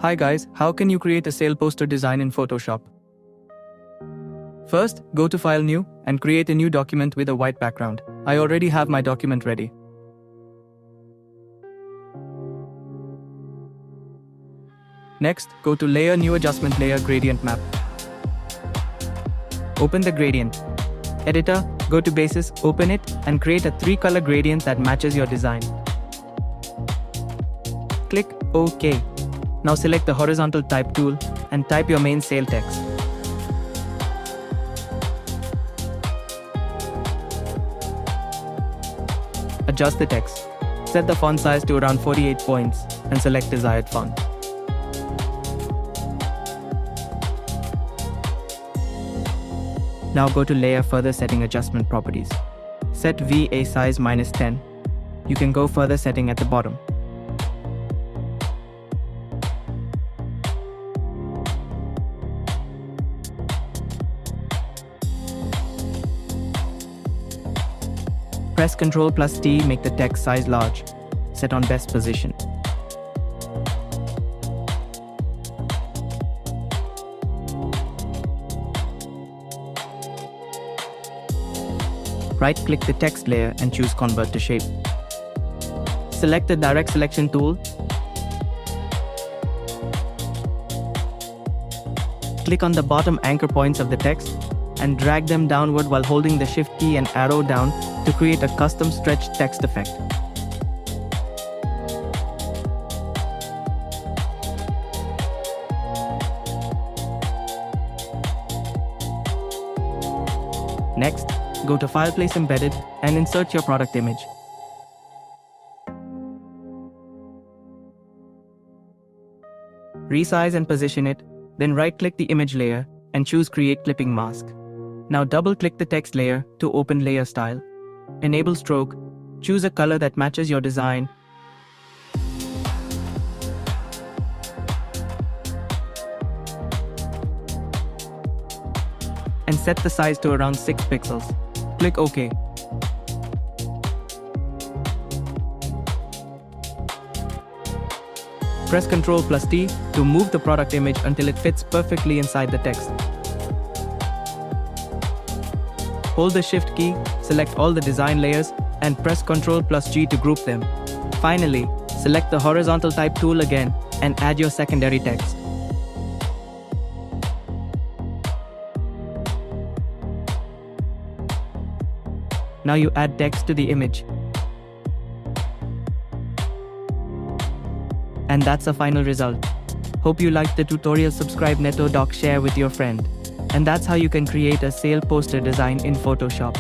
Hi guys, how can you create a sale poster design in Photoshop? First, go to File New and create a new document with a white background. I already have my document ready. Next, go to Layer New Adjustment Layer Gradient Map. Open the gradient. Editor, go to Basis, open it, and create a 3-color gradient that matches your design. Click OK. Now select the horizontal type tool and type your main sale text. Adjust the text. Set the font size to around 48 points and select desired font. Now go to Layer Further Setting Adjustment Properties. Set VA size -10. You can go further setting at the bottom. Press Ctrl+T, make the text size large. Set on best position. Right-click the text layer and choose Convert to Shape. Select the Direct Selection tool. Click on the bottom anchor points of the text and drag them downward while holding the Shift key and arrow down to create a custom stretched text effect. Next, go to File, Place Embedded, and insert your product image. Resize and position it, then right-click the image layer and choose Create Clipping Mask. Now double-click the text layer to open Layer Style. Enable Stroke, choose a color that matches your design, and set the size to around 6 pixels. Click OK. Press Ctrl+T to move the product image until it fits perfectly inside the text. Hold the Shift key, select all the design layers, and press Ctrl+G to group them. Finally, select the horizontal type tool again and add your secondary text. Now you add text to the image. And that's the final result. Hope you liked the tutorial. Subscribe, NETTO Doc, share with your friend. And that's how you can create a sale poster design in Photoshop.